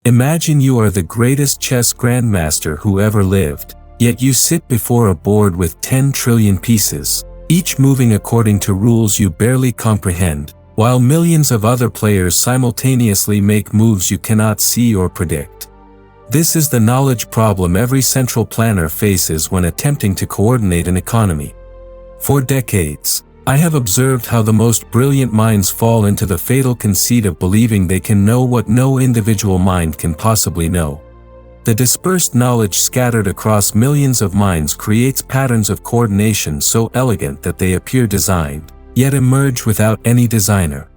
Imagine you are the greatest chess grandmaster who ever lived, yet you sit before a board with 10 trillion pieces, each moving according to rules you barely comprehend, while millions of other players simultaneously make moves you cannot see or predict. This is the knowledge problem every central planner faces when attempting to coordinate an economy. For decades, I have observed how the most brilliant minds fall into the fatal conceit of believing they can know what no individual mind can possibly know. The dispersed knowledge scattered across millions of minds creates patterns of coordination so elegant that they appear designed, yet emerge without any designer.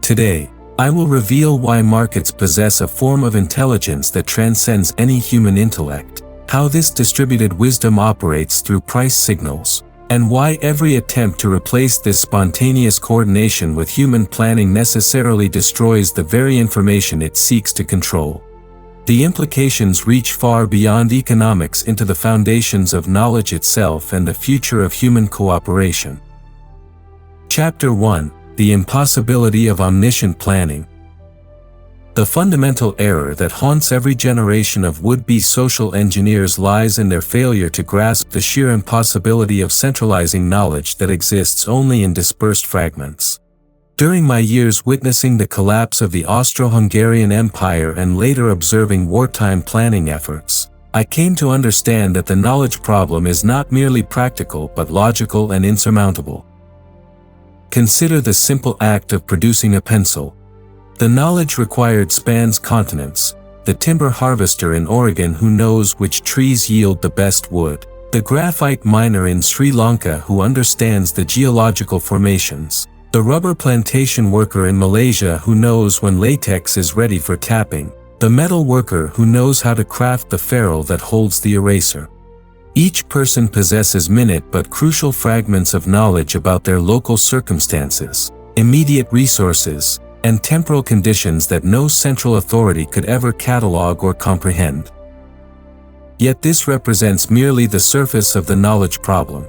Today, I will reveal why markets possess a form of intelligence that transcends any human intellect, how this distributed wisdom operates through price signals, and why every attempt to replace this spontaneous coordination with human planning necessarily destroys the very information it seeks to control. The implications reach far beyond economics into the foundations of knowledge itself and the future of human cooperation. Chapter 1: The Impossibility of Omniscient Planning. The fundamental error that haunts every generation of would-be social engineers lies in their failure to grasp the sheer impossibility of centralizing knowledge that exists only in dispersed fragments. During my years witnessing the collapse of the Austro-Hungarian Empire and later observing wartime planning efforts, I came to understand that the knowledge problem is not merely practical but logical and insurmountable. Consider the simple act of producing a pencil. The knowledge required spans continents: the timber harvester in Oregon who knows which trees yield the best wood, the graphite miner in Sri Lanka who understands the geological formations, the rubber plantation worker in Malaysia who knows when latex is ready for tapping, the metal worker who knows how to craft the ferrule that holds the eraser. Each person possesses minute but crucial fragments of knowledge about their local circumstances, immediate resources, and temporal conditions that no central authority could ever catalog or comprehend. Yet this represents merely the surface of the knowledge problem.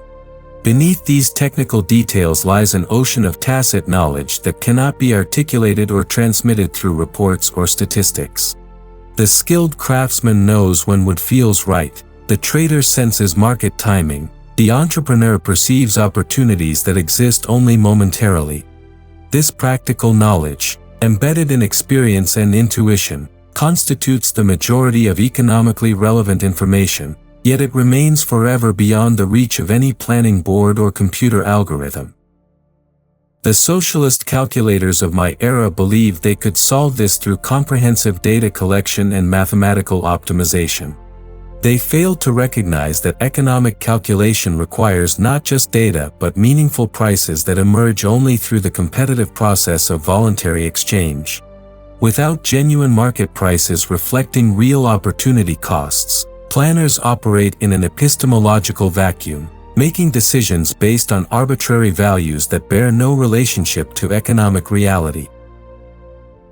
Beneath these technical details lies an ocean of tacit knowledge that cannot be articulated or transmitted through reports or statistics. The skilled craftsman knows when wood feels right, the trader senses market timing, the entrepreneur perceives opportunities that exist only momentarily. This practical knowledge, embedded in experience and intuition, constitutes the majority of economically relevant information, yet it remains forever beyond the reach of any planning board or computer algorithm. The socialist calculators of my era believed they could solve this through comprehensive data collection and mathematical optimization. They failed to recognize that economic calculation requires not just data but meaningful prices that emerge only through the competitive process of voluntary exchange. Without genuine market prices reflecting real opportunity costs, planners operate in an epistemological vacuum, making decisions based on arbitrary values that bear no relationship to economic reality.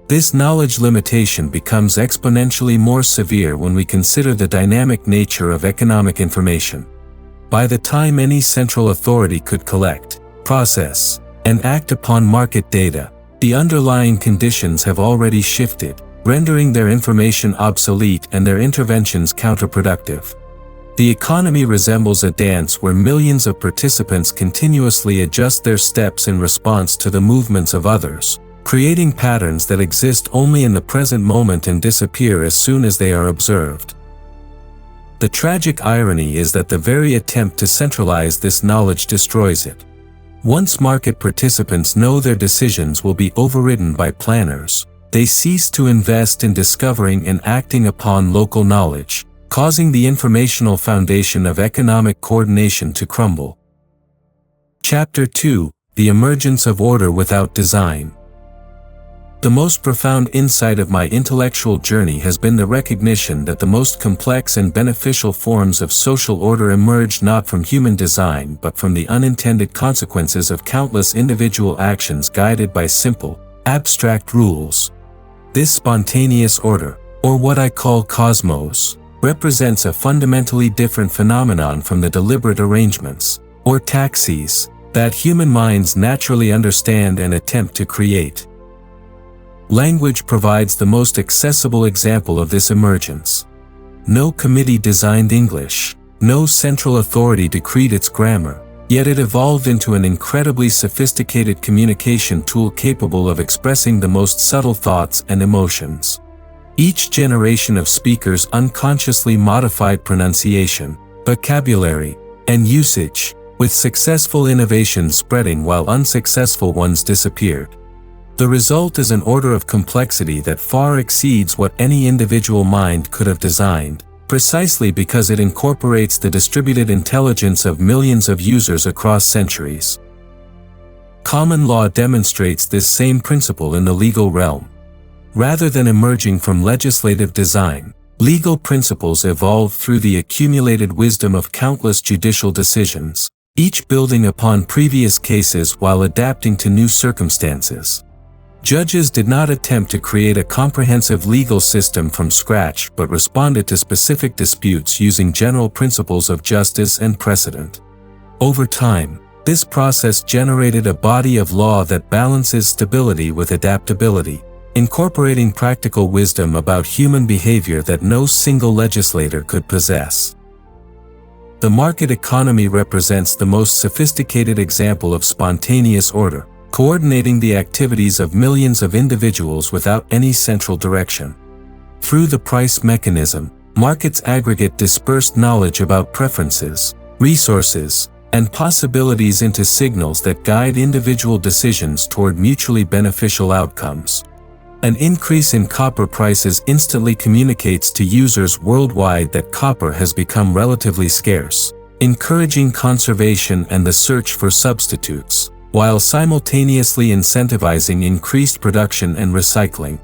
This knowledge limitation becomes exponentially more severe when we consider the dynamic nature of economic information. By the time any central authority could collect, process, and act upon market data, the underlying conditions have already shifted, rendering their information obsolete and their interventions counterproductive. The economy resembles a dance where millions of participants continuously adjust their steps in response to the movements of others, creating patterns that exist only in the present moment and disappear as soon as they are observed. The tragic irony is that the very attempt to centralize this knowledge destroys it. Once market participants know their decisions will be overridden by planners, they cease to invest in discovering and acting upon local knowledge, causing the informational foundation of economic coordination to crumble. Chapter 2: The Emergence of Order Without Design. The most profound insight of my intellectual journey has been the recognition that the most complex and beneficial forms of social order emerge not from human design but from the unintended consequences of countless individual actions guided by simple, abstract rules. This spontaneous order, or what I call cosmos, represents a fundamentally different phenomenon from the deliberate arrangements, or taxis, that human minds naturally understand and attempt to create. Language provides the most accessible example of this emergence. No committee designed English, no central authority decreed its grammar, yet it evolved into an incredibly sophisticated communication tool capable of expressing the most subtle thoughts and emotions. Each generation of speakers unconsciously modified pronunciation, vocabulary, and usage, with successful innovations spreading while unsuccessful ones disappeared. The result is an order of complexity that far exceeds what any individual mind could have designed, precisely because it incorporates the distributed intelligence of millions of users across centuries. Common law demonstrates this same principle in the legal realm. Rather than emerging from legislative design, legal principles evolve through the accumulated wisdom of countless judicial decisions, each building upon previous cases while adapting to new circumstances. Judges did not attempt to create a comprehensive legal system from scratch but responded to specific disputes using general principles of justice and precedent. Over time, this process generated a body of law that balances stability with adaptability, incorporating practical wisdom about human behavior that no single legislator could possess. The market economy represents the most sophisticated example of spontaneous order, coordinating the activities of millions of individuals without any central direction. Through the price mechanism, markets aggregate dispersed knowledge about preferences, resources, and possibilities into signals that guide individual decisions toward mutually beneficial outcomes. An increase in copper prices instantly communicates to users worldwide that copper has become relatively scarce, encouraging conservation and the search for substitutes, while simultaneously incentivizing increased production and recycling.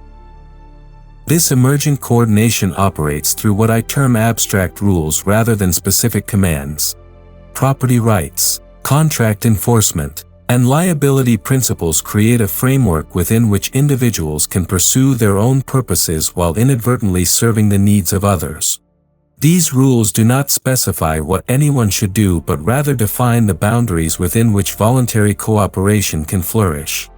This emergent coordination operates through what I term abstract rules rather than specific commands. Property rights, contract enforcement, and liability principles create a framework within which individuals can pursue their own purposes while inadvertently serving the needs of others. These rules do not specify what anyone should do but rather define the boundaries within which voluntary cooperation can flourish.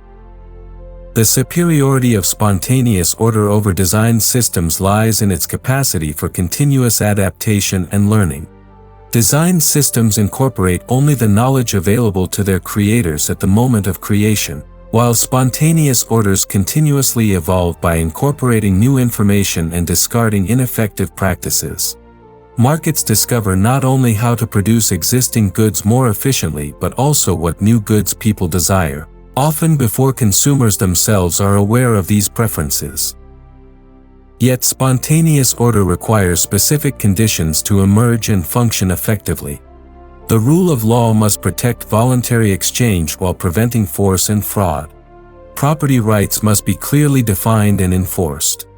The superiority of spontaneous order over designed systems lies in its capacity for continuous adaptation and learning. Designed systems incorporate only the knowledge available to their creators at the moment of creation, while spontaneous orders continuously evolve by incorporating new information and discarding ineffective practices. Markets discover not only how to produce existing goods more efficiently but also what new goods people desire, often before consumers themselves are aware of these preferences. Yet spontaneous order requires specific conditions to emerge and function effectively. The rule of law must protect voluntary exchange while preventing force and fraud. Property rights must be clearly defined and enforced.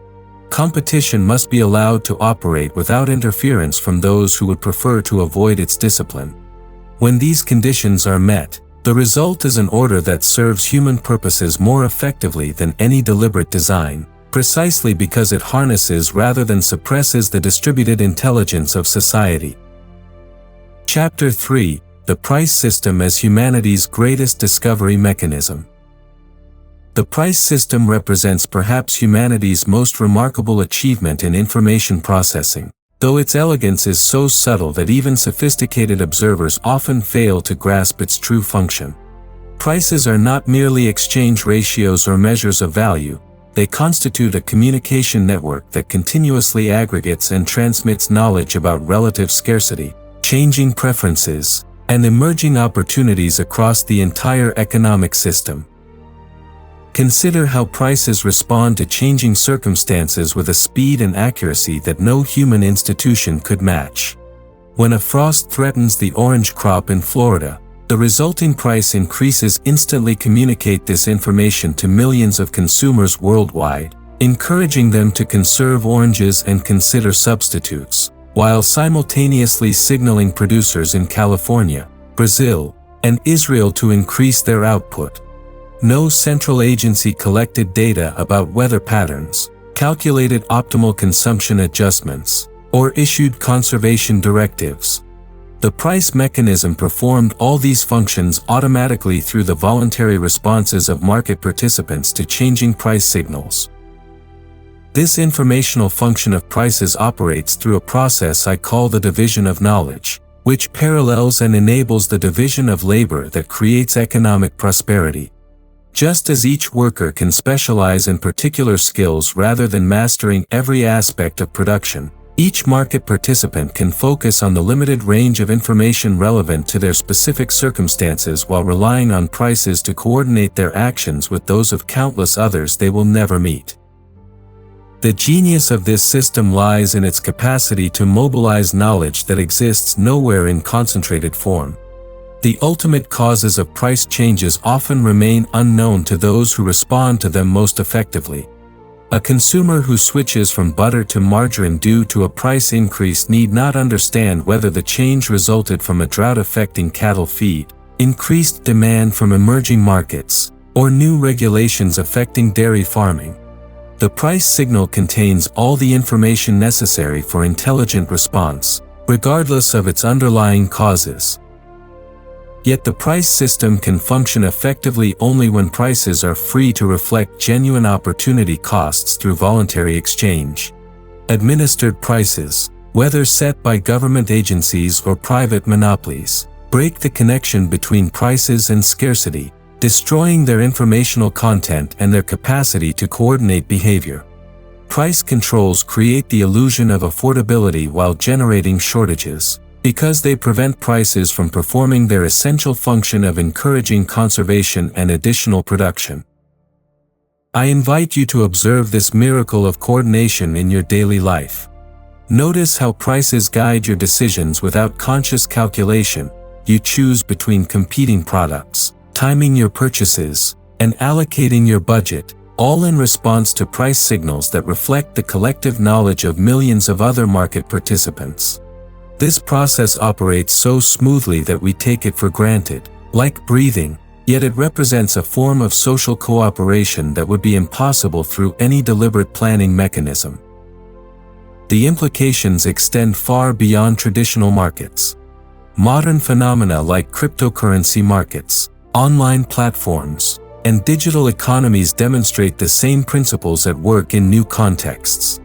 Competition must be allowed to operate without interference from those who would prefer to avoid its discipline. When these conditions are met, the result is an order that serves human purposes more effectively than any deliberate design, precisely because it harnesses rather than suppresses the distributed intelligence of society. Chapter 3: The Price System as Humanity's Greatest Discovery Mechanism. The price system represents perhaps humanity's most remarkable achievement in information processing, though its elegance is so subtle that even sophisticated observers often fail to grasp its true function. Prices are not merely exchange ratios or measures of value, they constitute a communication network that continuously aggregates and transmits knowledge about relative scarcity, changing preferences, and emerging opportunities across the entire economic system. Consider how prices respond to changing circumstances with a speed and accuracy that no human institution could match. When a frost threatens the orange crop in Florida, the resulting price increases instantly communicate this information to millions of consumers worldwide, encouraging them to conserve oranges and consider substitutes, while simultaneously signaling producers in California, Brazil, and Israel to increase their output. No central agency collected data about weather patterns, calculated optimal consumption adjustments, or issued conservation directives. The price mechanism performed all these functions automatically through the voluntary responses of market participants to changing price signals. This informational function of prices operates through a process I call the division of knowledge, which parallels and enables the division of labor that creates economic prosperity. Just as each worker can specialize in particular skills rather than mastering every aspect of production, each market participant can focus on the limited range of information relevant to their specific circumstances while relying on prices to coordinate their actions with those of countless others they will never meet. The genius of this system lies in its capacity to mobilize knowledge that exists nowhere in concentrated form. The ultimate causes of price changes often remain unknown to those who respond to them most effectively. A consumer who switches from butter to margarine due to a price increase need not understand whether the change resulted from a drought affecting cattle feed, increased demand from emerging markets, or new regulations affecting dairy farming. The price signal contains all the information necessary for intelligent response, regardless of its underlying causes. Yet the price system can function effectively only when prices are free to reflect genuine opportunity costs through voluntary exchange. Administered prices, whether set by government agencies or private monopolies, break the connection between prices and scarcity, destroying their informational content and their capacity to coordinate behavior. Price controls create the illusion of affordability while generating shortages, because they prevent prices from performing their essential function of encouraging conservation and additional production. I invite you to observe this miracle of coordination in your daily life. Notice how prices guide your decisions without conscious calculation. You choose between competing products, timing your purchases, and allocating your budget, all in response to price signals that reflect the collective knowledge of millions of other market participants. This process operates so smoothly that we take it for granted, like breathing, yet it represents a form of social cooperation that would be impossible through any deliberate planning mechanism. The implications extend far beyond traditional markets. Modern phenomena like cryptocurrency markets, online platforms, and digital economies demonstrate the same principles at work in new contexts.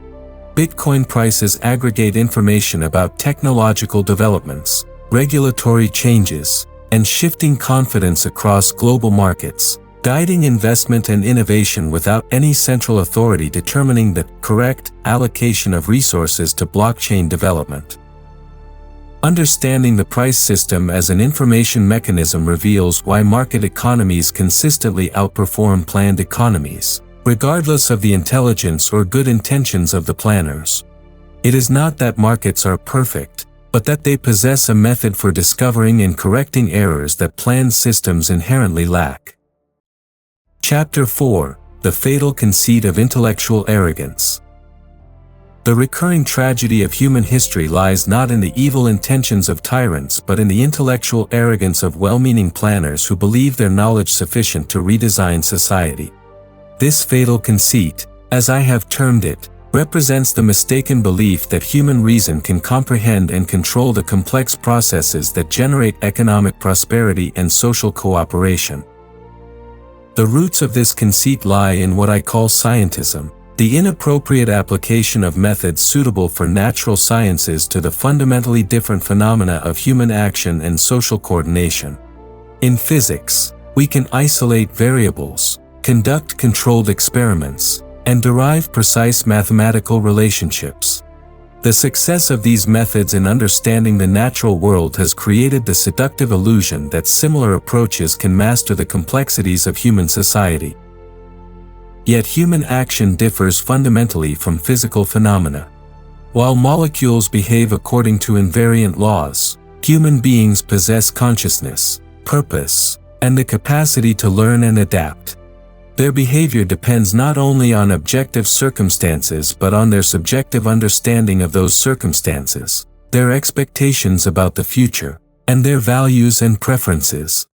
Bitcoin prices aggregate information about technological developments, regulatory changes, and shifting confidence across global markets, guiding investment and innovation without any central authority determining the correct allocation of resources to blockchain development. Understanding the price system as an information mechanism reveals why market economies consistently outperform planned economies, regardless of the intelligence or good intentions of the planners. It is not that markets are perfect, but that they possess a method for discovering and correcting errors that planned systems inherently lack. Chapter 4: The Fatal Conceit of Intellectual Arrogance. The recurring tragedy of human history lies not in the evil intentions of tyrants but in the intellectual arrogance of well-meaning planners who believe their knowledge sufficient to redesign society. This fatal conceit, as I have termed it, represents the mistaken belief that human reason can comprehend and control the complex processes that generate economic prosperity and social cooperation. The roots of this conceit lie in what I call scientism, the inappropriate application of methods suitable for natural sciences to the fundamentally different phenomena of human action and social coordination. In physics, we can isolate variables, conduct controlled experiments, and derive precise mathematical relationships. The success of these methods in understanding the natural world has created the seductive illusion that similar approaches can master the complexities of human society. Yet human action differs fundamentally from physical phenomena. While molecules behave according to invariant laws, human beings possess consciousness, purpose, and the capacity to learn and adapt. Their behavior depends not only on objective circumstances but on their subjective understanding of those circumstances, their expectations about the future, and their values and preferences.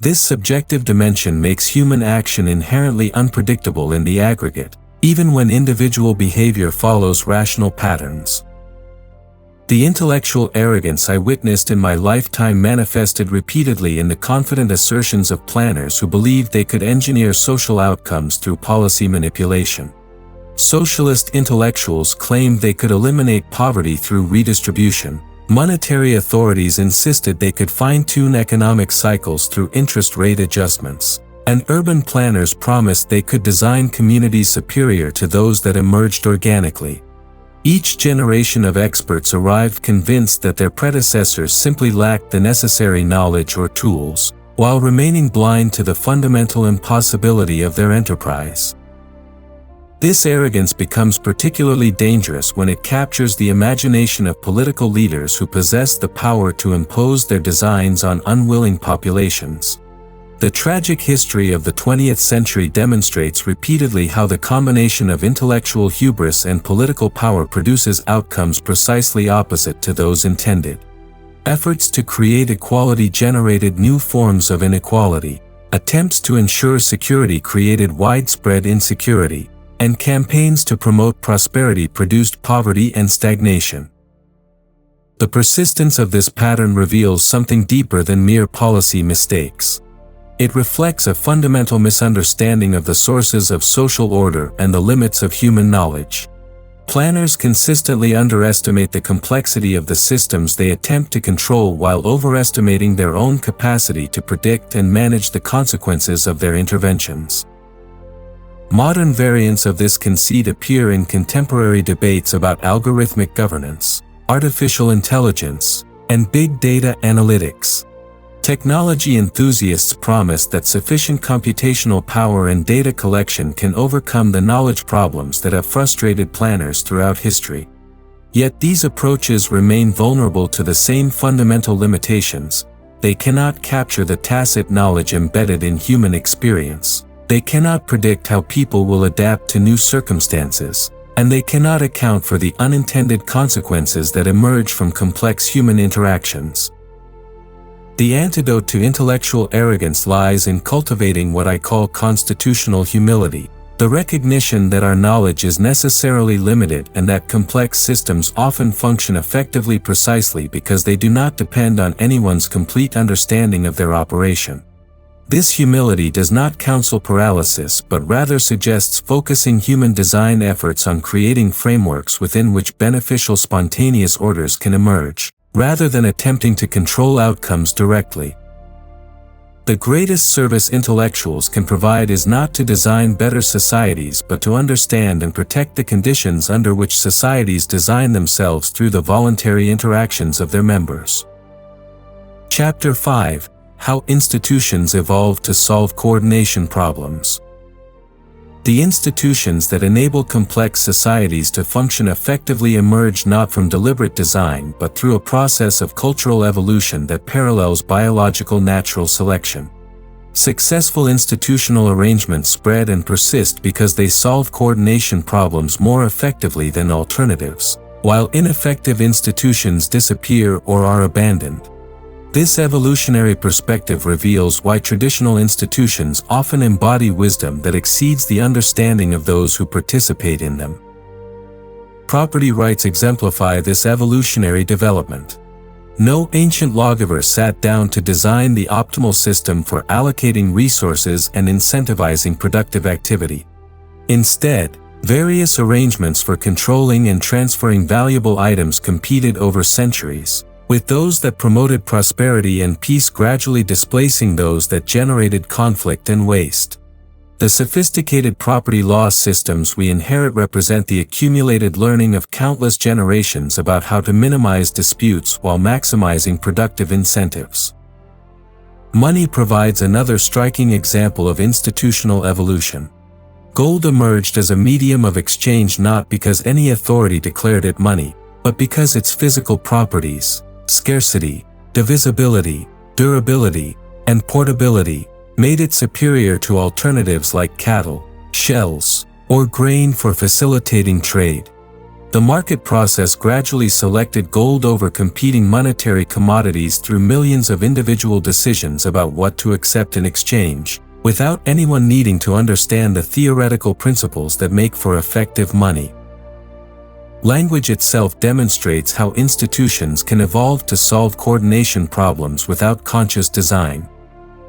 This subjective dimension makes human action inherently unpredictable in the aggregate, even when individual behavior follows rational patterns. The intellectual arrogance I witnessed in my lifetime manifested repeatedly in the confident assertions of planners who believed they could engineer social outcomes through policy manipulation. Socialist intellectuals claimed they could eliminate poverty through redistribution. Monetary authorities insisted they could fine-tune economic cycles through interest rate adjustments. And urban planners promised they could design communities superior to those that emerged organically. Each generation of experts arrived convinced that their predecessors simply lacked the necessary knowledge or tools, while remaining blind to the fundamental impossibility of their enterprise. This arrogance becomes particularly dangerous when it captures the imagination of political leaders who possess the power to impose their designs on unwilling populations. The tragic history of the 20th century demonstrates repeatedly how the combination of intellectual hubris and political power produces outcomes precisely opposite to those intended. Efforts to create equality generated new forms of inequality. Attempts to ensure security created widespread insecurity, and campaigns to promote prosperity produced poverty and stagnation. The persistence of this pattern reveals something deeper than mere policy mistakes. It reflects a fundamental misunderstanding of the sources of social order and the limits of human knowledge. Planners consistently underestimate the complexity of the systems they attempt to control while overestimating their own capacity to predict and manage the consequences of their interventions. Modern variants of this conceit appear in contemporary debates about algorithmic governance, artificial intelligence, and big data analytics. Technology enthusiasts promise that sufficient computational power and data collection can overcome the knowledge problems that have frustrated planners throughout history. Yet these approaches remain vulnerable to the same fundamental limitations. They cannot capture the tacit knowledge embedded in human experience. They cannot predict how people will adapt to new circumstances, and they cannot account for the unintended consequences that emerge from complex human interactions. The antidote to intellectual arrogance lies in cultivating what I call constitutional humility, the recognition that our knowledge is necessarily limited and that complex systems often function effectively precisely because they do not depend on anyone's complete understanding of their operation. This humility does not counsel paralysis but rather suggests focusing human design efforts on creating frameworks within which beneficial spontaneous orders can emerge, rather than attempting to control outcomes directly. The greatest service intellectuals can provide is not to design better societies but to understand and protect the conditions under which societies design themselves through the voluntary interactions of their members. Chapter 5: How Institutions Evolved to Solve Coordination Problems. The institutions that enable complex societies to function effectively emerge not from deliberate design but through a process of cultural evolution that parallels biological natural selection. Successful institutional arrangements spread and persist because they solve coordination problems more effectively than alternatives, while ineffective institutions disappear or are abandoned. This evolutionary perspective reveals why traditional institutions often embody wisdom that exceeds the understanding of those who participate in them. Property rights exemplify this evolutionary development. No ancient lawgiver sat down to design the optimal system for allocating resources and incentivizing productive activity. Instead, various arrangements for controlling and transferring valuable items competed over centuries, with those that promoted prosperity and peace gradually displacing those that generated conflict and waste. The sophisticated property law systems we inherit represent the accumulated learning of countless generations about how to minimize disputes while maximizing productive incentives. Money provides another striking example of institutional evolution. Gold emerged as a medium of exchange not because any authority declared it money, but because its physical properties, scarcity, divisibility, durability, and portability, made it superior to alternatives like cattle, shells, or grain for facilitating trade. The market process gradually selected gold over competing monetary commodities through millions of individual decisions about what to accept in exchange, without anyone needing to understand the theoretical principles that make for effective money. Language itself demonstrates how institutions can evolve to solve coordination problems without conscious design.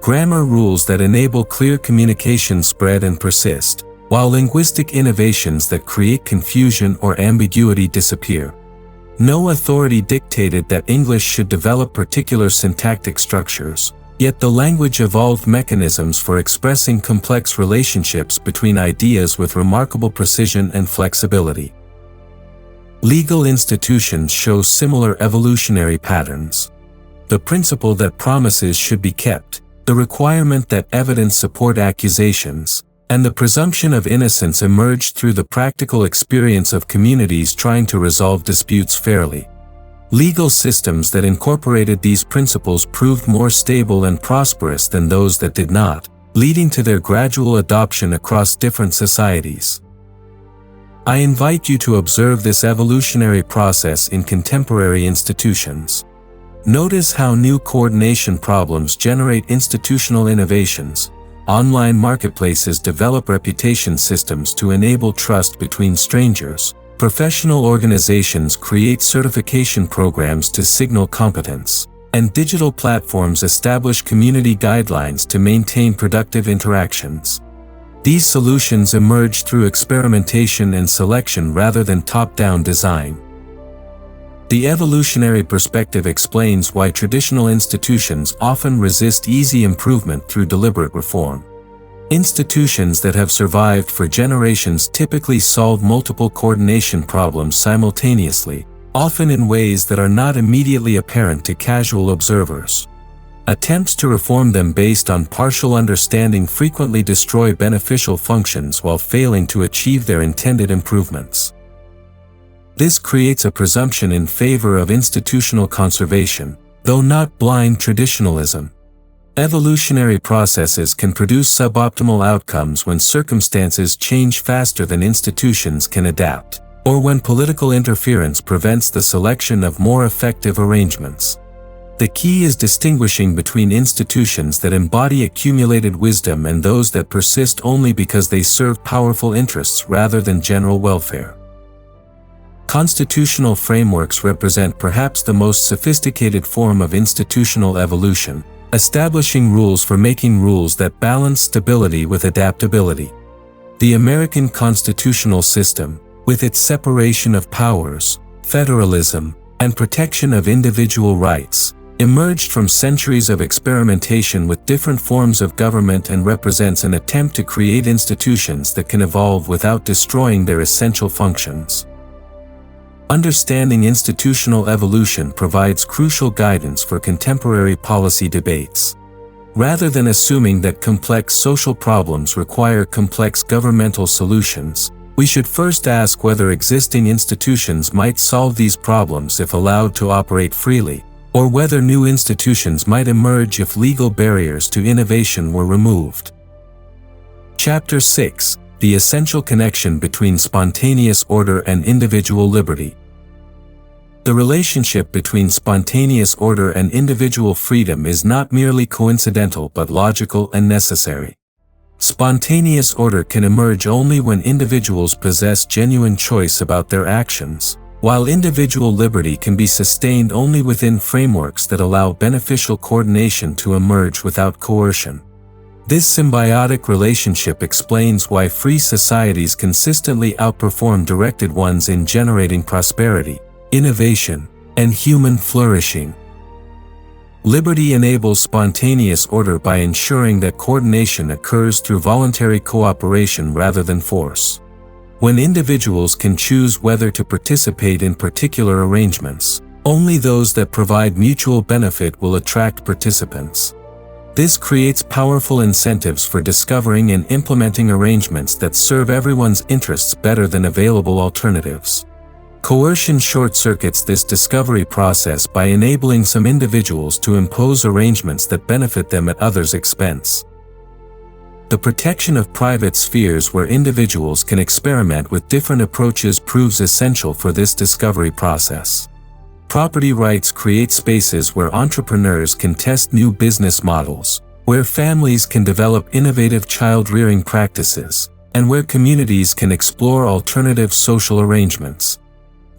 Grammar rules that enable clear communication spread and persist, while linguistic innovations that create confusion or ambiguity disappear. No authority dictated that English should develop particular syntactic structures, yet the language evolved mechanisms for expressing complex relationships between ideas with remarkable precision and flexibility. Legal institutions show similar evolutionary patterns. The principle that promises should be kept, the requirement that evidence support accusations, and the presumption of innocence emerged through the practical experience of communities trying to resolve disputes fairly. Legal systems that incorporated these principles proved more stable and prosperous than those that did not, leading to their gradual adoption across different societies. I invite you to observe this evolutionary process in contemporary institutions. Notice how new coordination problems generate institutional innovations. Online marketplaces develop reputation systems to enable trust between strangers. Professional organizations create certification programs to signal competence. And digital platforms establish community guidelines to maintain productive interactions. These solutions emerge through experimentation and selection rather than top-down design. The evolutionary perspective explains why traditional institutions often resist easy improvement through deliberate reform. Institutions that have survived for generations typically solve multiple coordination problems simultaneously, often in ways that are not immediately apparent to casual observers. Attempts to reform them based on partial understanding frequently destroy beneficial functions while failing to achieve their intended improvements. This creates a presumption in favor of institutional conservation, though not blind traditionalism. Evolutionary processes can produce suboptimal outcomes when circumstances change faster than institutions can adapt, or when political interference prevents the selection of more effective arrangements. The key is distinguishing between institutions that embody accumulated wisdom and those that persist only because they serve powerful interests rather than general welfare. Constitutional frameworks represent perhaps the most sophisticated form of institutional evolution, establishing rules for making rules that balance stability with adaptability. The American constitutional system, with its separation of powers, federalism, and protection of individual rights, emerged from centuries of experimentation with different forms of government and represents an attempt to create institutions that can evolve without destroying their essential functions. Understanding institutional evolution provides crucial guidance for contemporary policy debates. Rather than assuming that complex social problems require complex governmental solutions, we should first ask whether existing institutions might solve these problems if allowed to operate freely, or whether new institutions might emerge if legal barriers to innovation were removed. Chapter 6: The Essential Connection Between Spontaneous Order and Individual Liberty. The relationship between spontaneous order and individual freedom is not merely coincidental but logical and necessary. Spontaneous order can emerge only when individuals possess genuine choice about their actions, while individual liberty can be sustained only within frameworks that allow beneficial coordination to emerge without coercion. This symbiotic relationship explains why free societies consistently outperform directed ones in generating prosperity, innovation, and human flourishing. Liberty enables spontaneous order by ensuring that coordination occurs through voluntary cooperation rather than force. When individuals can choose whether to participate in particular arrangements, only those that provide mutual benefit will attract participants. This creates powerful incentives for discovering and implementing arrangements that serve everyone's interests better than available alternatives. Coercion short-circuits this discovery process by enabling some individuals to impose arrangements that benefit them at others' expense. The protection of private spheres where individuals can experiment with different approaches proves essential for this discovery process. Property rights create spaces where entrepreneurs can test new business models, where families can develop innovative child-rearing practices, and where communities can explore alternative social arrangements.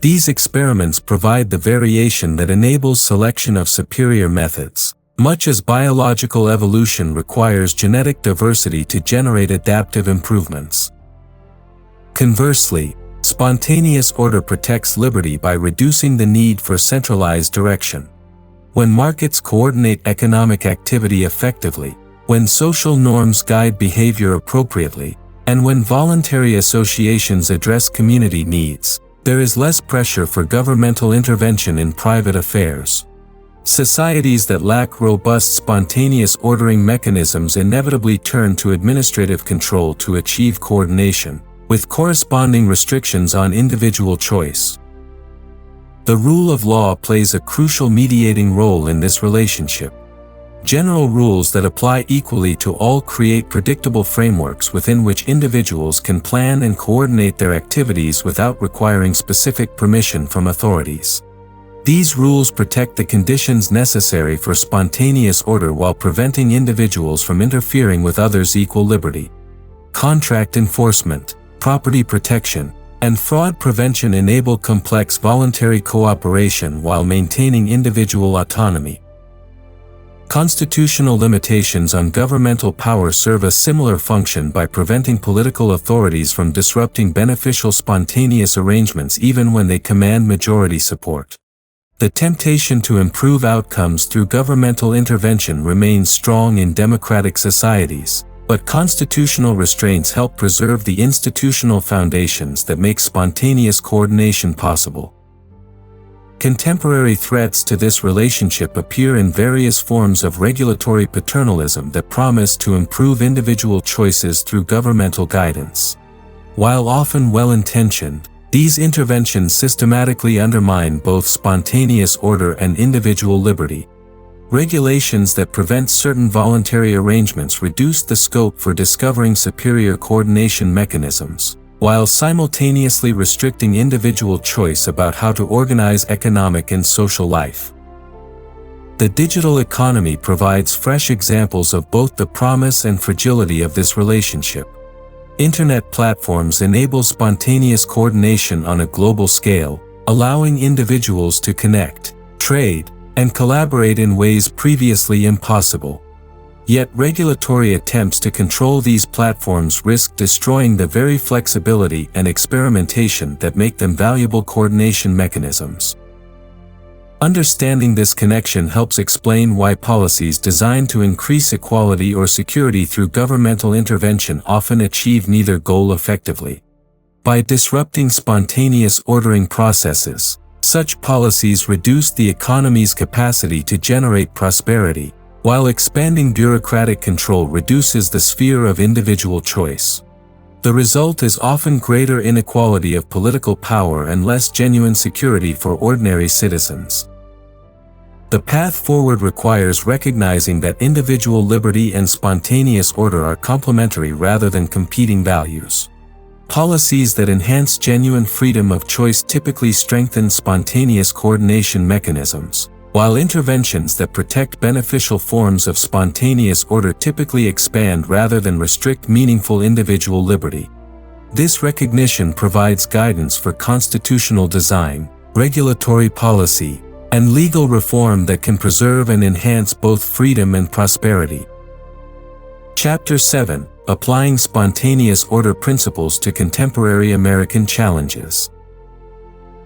These experiments provide the variation that enables selection of superior methods, much as biological evolution requires genetic diversity to generate adaptive improvements. Conversely, spontaneous order protects liberty by reducing the need for centralized direction. When markets coordinate economic activity effectively, when social norms guide behavior appropriately, and when voluntary associations address community needs, there is less pressure for governmental intervention in private affairs. Societies that lack robust spontaneous ordering mechanisms inevitably turn to administrative control to achieve coordination, with corresponding restrictions on individual choice. The rule of law plays a crucial mediating role in this relationship. General rules that apply equally to all create predictable frameworks within which individuals can plan and coordinate their activities without requiring specific permission from authorities. These rules protect the conditions necessary for spontaneous order while preventing individuals from interfering with others' equal liberty. Contract enforcement, property protection, and fraud prevention enable complex voluntary cooperation while maintaining individual autonomy. Constitutional limitations on governmental power serve a similar function by preventing political authorities from disrupting beneficial spontaneous arrangements even when they command majority support. The temptation to improve outcomes through governmental intervention remains strong in democratic societies, but constitutional restraints help preserve the institutional foundations that make spontaneous coordination possible. Contemporary threats to this relationship appear in various forms of regulatory paternalism that promise to improve individual choices through governmental guidance. While often well-intentioned, these interventions systematically undermine both spontaneous order and individual liberty. Regulations that prevent certain voluntary arrangements reduce the scope for discovering superior coordination mechanisms, while simultaneously restricting individual choice about how to organize economic and social life. The digital economy provides fresh examples of both the promise and fragility of this relationship. Internet platforms enable spontaneous coordination on a global scale, allowing individuals to connect, trade, and collaborate in ways previously impossible. Yet regulatory attempts to control these platforms risk destroying the very flexibility and experimentation that make them valuable coordination mechanisms. Understanding this connection helps explain why policies designed to increase equality or security through governmental intervention often achieve neither goal effectively. By disrupting spontaneous ordering processes, such policies reduce the economy's capacity to generate prosperity, while expanding bureaucratic control reduces the sphere of individual choice. The result is often greater inequality of political power and less genuine security for ordinary citizens. The path forward requires recognizing that individual liberty and spontaneous order are complementary rather than competing values. Policies that enhance genuine freedom of choice typically strengthen spontaneous coordination mechanisms, while interventions that protect beneficial forms of spontaneous order typically expand rather than restrict meaningful individual liberty. This recognition provides guidance for constitutional design, regulatory policy, and legal reform that can preserve and enhance both freedom and prosperity. Chapter 7: Applying Spontaneous Order Principles to Contemporary American Challenges.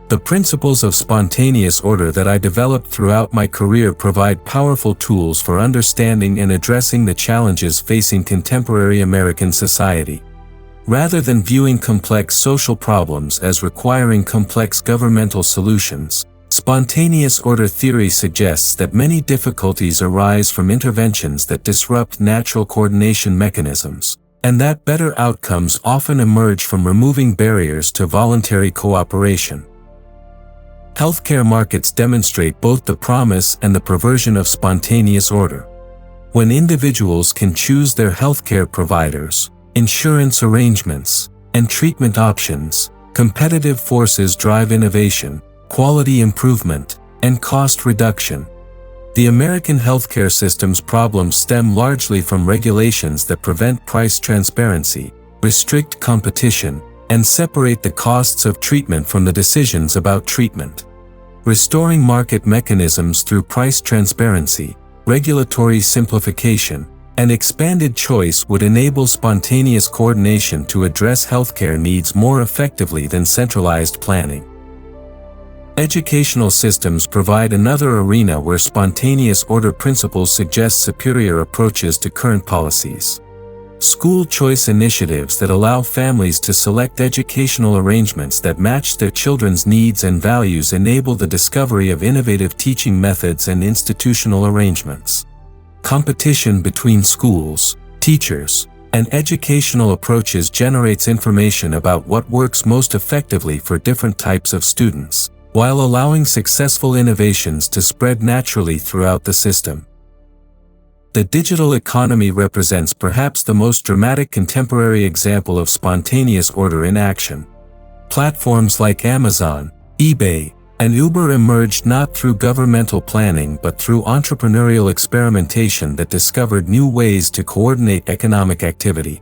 The principles of spontaneous order that I developed throughout my career provide powerful tools for understanding and addressing the challenges facing contemporary American society. Rather than viewing complex social problems as requiring complex governmental solutions, spontaneous order theory suggests that many difficulties arise from interventions that disrupt natural coordination mechanisms, and that better outcomes often emerge from removing barriers to voluntary cooperation. Healthcare markets demonstrate both the promise and the perversion of spontaneous order. When individuals can choose their healthcare providers, insurance arrangements, and treatment options, competitive forces drive innovation, quality improvement, and cost reduction. The American healthcare system's problems stem largely from regulations that prevent price transparency, restrict competition, and separate the costs of treatment from the decisions about treatment. Restoring market mechanisms through price transparency, regulatory simplification, and expanded choice would enable spontaneous coordination to address healthcare needs more effectively than centralized planning. Educational systems provide another arena where spontaneous order principles suggest superior approaches to current policies. School choice initiatives that allow families to select educational arrangements that match their children's needs and values enable the discovery of innovative teaching methods and institutional arrangements. Competition between schools, teachers, and educational approaches generates information about what works most effectively for different types of students, while allowing successful innovations to spread naturally throughout the system. The digital economy represents perhaps the most dramatic contemporary example of spontaneous order in action. Platforms like Amazon, eBay, and Uber emerged not through governmental planning but through entrepreneurial experimentation that discovered new ways to coordinate economic activity.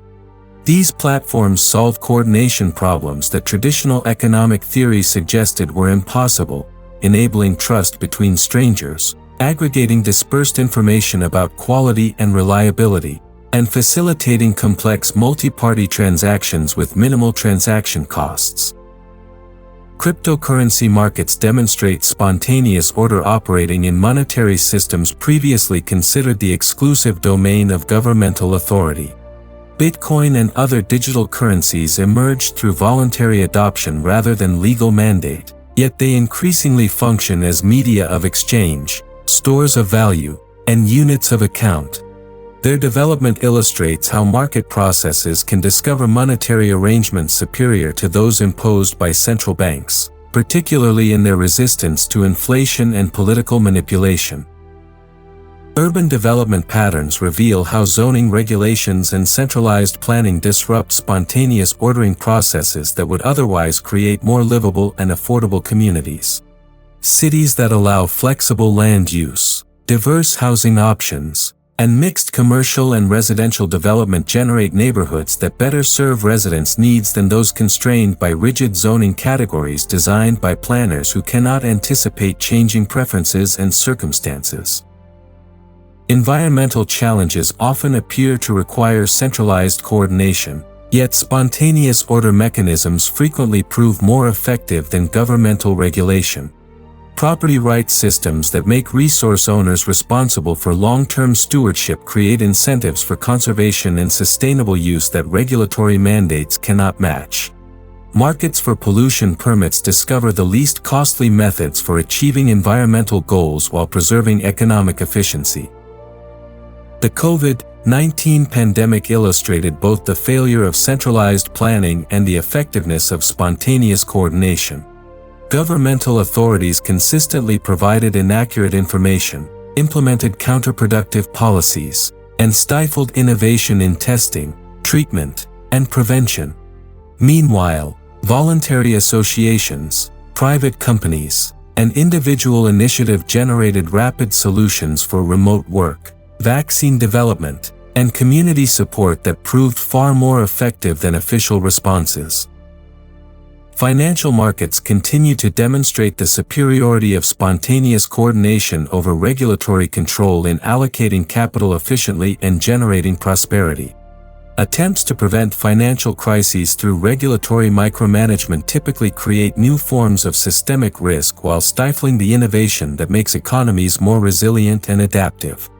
These platforms solve coordination problems that traditional economic theory suggested were impossible, enabling trust between strangers, aggregating dispersed information about quality and reliability, and facilitating complex multi-party transactions with minimal transaction costs. Cryptocurrency markets demonstrate spontaneous order operating in monetary systems previously considered the exclusive domain of governmental authority. Bitcoin and other digital currencies emerged through voluntary adoption rather than legal mandate, yet they increasingly function as media of exchange, stores of value, and units of account. Their development illustrates how market processes can discover monetary arrangements superior to those imposed by central banks, particularly in their resistance to inflation and political manipulation. Urban development patterns reveal how zoning regulations and centralized planning disrupt spontaneous ordering processes that would otherwise create more livable and affordable communities. Cities that allow flexible land use, diverse housing options, and mixed commercial and residential development generate neighborhoods that better serve residents' needs than those constrained by rigid zoning categories designed by planners who cannot anticipate changing preferences and circumstances. Environmental challenges often appear to require centralized coordination, yet spontaneous order mechanisms frequently prove more effective than governmental regulation. Property rights systems that make resource owners responsible for long-term stewardship create incentives for conservation and sustainable use that regulatory mandates cannot match. Markets for pollution permits discover the least costly methods for achieving environmental goals while preserving economic efficiency. The COVID-19 pandemic illustrated both the failure of centralized planning and the effectiveness of spontaneous coordination. Governmental authorities consistently provided inaccurate information, implemented counterproductive policies, and stifled innovation in testing, treatment, and prevention. Meanwhile, voluntary associations, private companies, and individual initiative generated rapid solutions for remote work, vaccine development, and community support that proved far more effective than official responses. Financial markets continue to demonstrate the superiority of spontaneous coordination over regulatory control in allocating capital efficiently and generating prosperity. Attempts to prevent financial crises through regulatory micromanagement typically create new forms of systemic risk while stifling the innovation that makes economies more resilient and adaptive.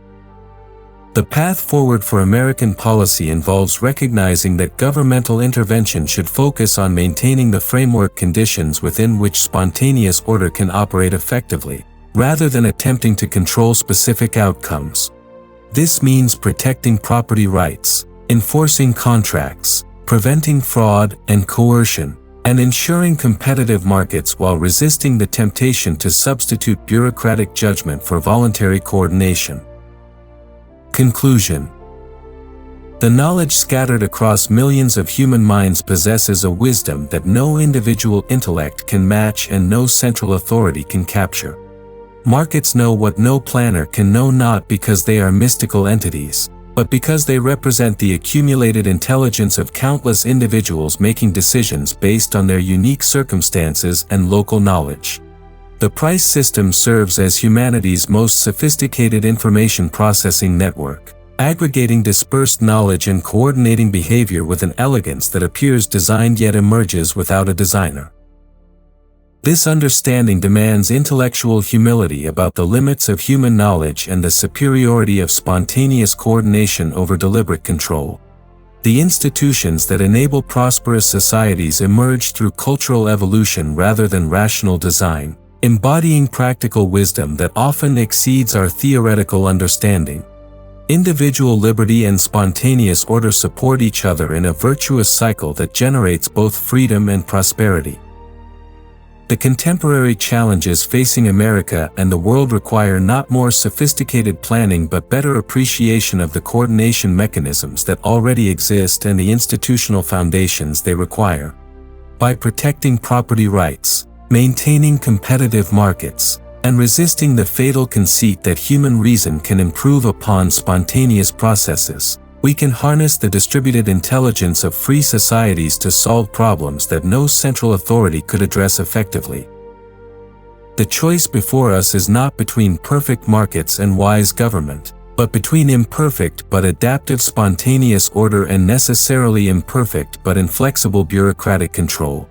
The path forward for American policy involves recognizing that governmental intervention should focus on maintaining the framework conditions within which spontaneous order can operate effectively, rather than attempting to control specific outcomes. This means protecting property rights, enforcing contracts, preventing fraud and coercion, and ensuring competitive markets while resisting the temptation to substitute bureaucratic judgment for voluntary coordination. Conclusion. The knowledge scattered across millions of human minds possesses a wisdom that no individual intellect can match and no central authority can capture. Markets know what no planner can know, not because they are mystical entities, but because they represent the accumulated intelligence of countless individuals making decisions based on their unique circumstances and local knowledge. The price system serves as humanity's most sophisticated information processing network, aggregating dispersed knowledge and coordinating behavior with an elegance that appears designed yet emerges without a designer. This understanding demands intellectual humility about the limits of human knowledge and the superiority of spontaneous coordination over deliberate control. The institutions that enable prosperous societies emerge through cultural evolution rather than rational design, embodying practical wisdom that often exceeds our theoretical understanding. Individual liberty and spontaneous order support each other in a virtuous cycle that generates both freedom and prosperity. The contemporary challenges facing America and the world require not more sophisticated planning but better appreciation of the coordination mechanisms that already exist and the institutional foundations they require. By protecting property rights, maintaining competitive markets, and resisting the fatal conceit that human reason can improve upon spontaneous processes, we can harness the distributed intelligence of free societies to solve problems that no central authority could address effectively. The choice before us is not between perfect markets and wise government, but between imperfect but adaptive spontaneous order and necessarily imperfect but inflexible bureaucratic control.